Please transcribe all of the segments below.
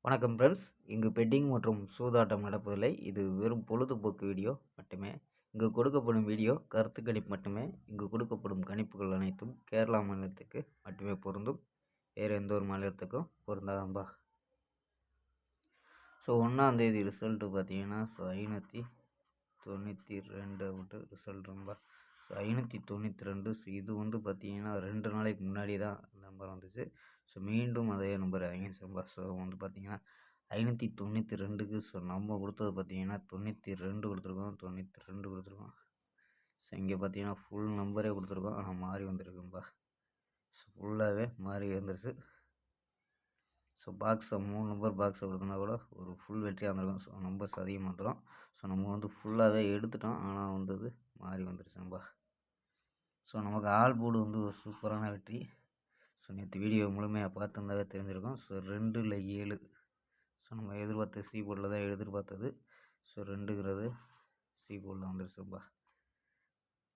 வணக்கம் ஃப்ரெண்ட்ஸ். இங்கு பெட்டிங் மற்றும் சூதாட்டம் நடப்பதில்லை. இது வெறும் பொழுதுபோக்கு வீடியோ மட்டுமே. இங்கு கொடுக்கப்படும் வீடியோ கருத்து கணிப்பு மட்டுமே. இங்கு கொடுக்கப்படும் கணிப்புகள் அனைத்தும் கேரளா மாநிலத்துக்கு மட்டுமே பொருந்தும். வேறு எந்த ஒரு மாநிலத்துக்கும் பொருந்தாதம்பா. ஸோ 1ஆம் தேதி ரிசல்ட்டு பார்த்தீங்கன்னா 592 விட்டு ரிசல்ட் ரொம்ப 592. ஸோ இது பார்த்தீங்கன்னா 2 நாளைக்கு முன்னாடி தான் நம்பர் வந்துச்சு. ஸோ மீண்டும் அதே நம்பர் இறங்கிடுச்சும்பா. ஸோ பார்த்தீங்கன்னா 592க்கு ஸோ நம்ம கொடுத்தது பார்த்தீங்கன்னா 92 கொடுத்துருக்கோம், 92 கொடுத்துருக்கோம். ஸோ இங்கே பார்த்தீங்கன்னா ஃபுல் நம்பரே கொடுத்துருக்கோம், ஆனால் மாறி வந்திருக்கும்பா. ஸோ ஃபுல்லாகவே மாறி வந்துருச்சு. ஸோ 3 நம்பர் பாக்ஸை கொடுத்தோன்னா கூட ஒரு ஃபுல் வெற்றியாக இருந்திருக்கும். ஸோ நம்பர்ஸ் அதிகமாக வந்துடும். ஸோ நம்ம ஃபுல்லாகவே எடுத்துட்டோம், ஆனால் அது மாறி வந்துருச்சும்பா. ஸோ நமக்கு ஆல் போர்டு ஒரு சூப்பரான வெற்றி. ஸோ நேற்று வீடியோ முழுமையாக பார்த்துருந்தாவே தெரிஞ்சிருக்கும். ஸோ 2ல் 7. ஸோ நம்ம எதிர்பார்த்த சி போர்டில் தான் எதிர்பார்த்தது. ஸோ 2ங்கிறது சி போர்டில் வந்துருச்சுப்பா.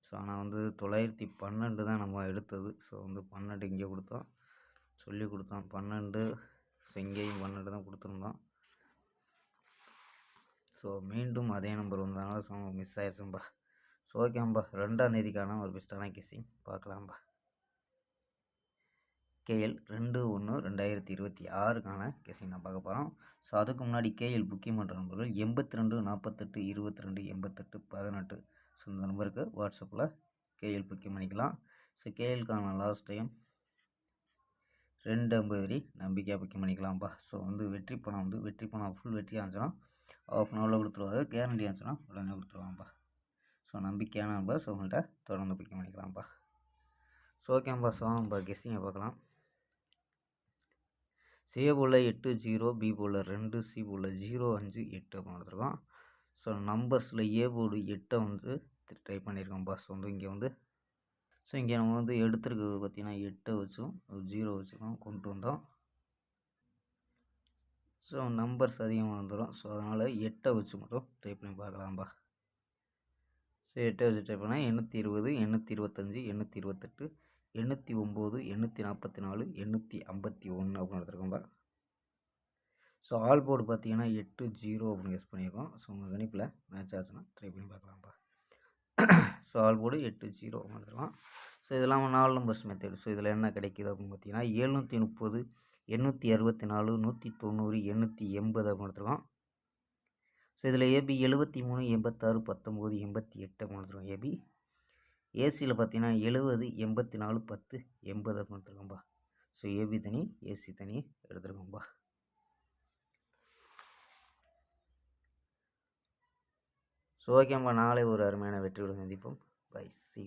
ஸோ ஆனால் 912 தான் நம்ம எடுத்தது. ஸோ 12 இங்கே கொடுத்தோம், சொல்லி கொடுத்தோம் 12. ஸோ இங்கேயும் 12 தான் கொடுத்துருந்தோம். ஸோ மீண்டும் அதே நம்பர் வந்ததுனால ஸோ மிஸ் ஆயிடுச்சும்பா. ஸோ ஓகேம்பா, 2ஆம் தேதிக்கான ஒரு பெஸ்ட்டான கெஸ்ஸிங் பார்க்கலாம்பா. கேஎல் 2/1/2026க்கான கெஸ்ஸிங் நான் பார்க்க போகிறோம். ஸோ அதுக்கு முன்னாடி கேஎல் புக்கிங் பண்ணுற நம்பர்கள் 82 48 22 88 18. ஸோ இந்த நம்பருக்கு வாட்ஸ்அப்பில் கேஎல் புக்கிங் பண்ணிக்கலாம். ஸோ கேஎல்க்கான லாஸ்ட் டைம் 250 வரி நம்பிக்கையாக புக்கிங் பண்ணிக்கலாம்ப்பா. ஸோ வெற்றி பணம் ஃபுல் வெற்றி ஆச்சுன்னா ½ அன் ஹவரில் கொடுத்துருவாங்க. கேரண்டி ஆச்சுன்னா உடனே கொடுத்துருவாங்கப்பா. ஸோ நம்பிக்கையான நம்பர். ஸோ உங்கள்கிட்ட தொடர்ந்து புக்கிங் பண்ணிக்கலாம்ப்பா. ஸோ ஓகேப்பா. ஸோ நம்ம கெஸ்ஸிங்கை பார்க்கலாம். சி போல் 80, பி போல் 2, சி போல் 0 5 8 அப்படின்னு எடுத்துருக்கோம். ஸோ நம்பர்ஸில் ஏ போர்டு 8 ட்ரை பண்ணியிருக்கோம்ப்பா. ஸோ இங்கே நம்ம எடுத்துருக்கிறது பார்த்தீங்கன்னா 8 வச்சும் 0 வச்சும் கொண்டு வந்தோம். ஸோ நம்பர்ஸ் அதிகமாக வந்துடும். ஸோ அதனால் 8 வச்சு மட்டும் ட்ரை பண்ணி பார்க்கலாம்ப்பா. ஸோ 8 வச்சு ட்ரை பண்ணால் 820 825 828 809 844 851 அப்படின்னு எடுத்துருக்கோம்ப்பா. ஸோ ஆல் போர்டு பார்த்தீங்கன்னா 80 அப்படின்னு கெஸ் பண்ணியிருக்கோம். ஸோ உங்கள் கணிப்பில் மேட்ச் ஆச்சுன்னா ட்ரை பண்ணி பார்க்கலாம்ப்பா. ஸோ ஆல் போர்டு 80 அப்படின்னு எடுத்துருக்கோம். ஸோ இதெல்லாம் 4 நம்பர்ஸ் மெத்தட். ஸோ இதில் என்ன கிடைக்கிது அப்படின்னு பார்த்தீங்கன்னா 730 864 190 880 அப்படின்னு எடுத்துருக்கோம். ஸோ இதில் ஏபி 73 86 19 88 அப்படின்னு எடுத்துருக்கோம் ஏபி. ஏசியில் பார்த்தீங்கன்னா 70 84 10 80 அப்படின்னு எடுத்துருக்கோம்ப்பா. ஸோ ஏபி தனி, ஏசி தனி எடுத்துருக்கோம்ப்பா. ஸோ ஓகேம்ப்பா, நாளை ஒரு அருமையான வெற்றியுடன் சந்திப்போம். Bye, see you.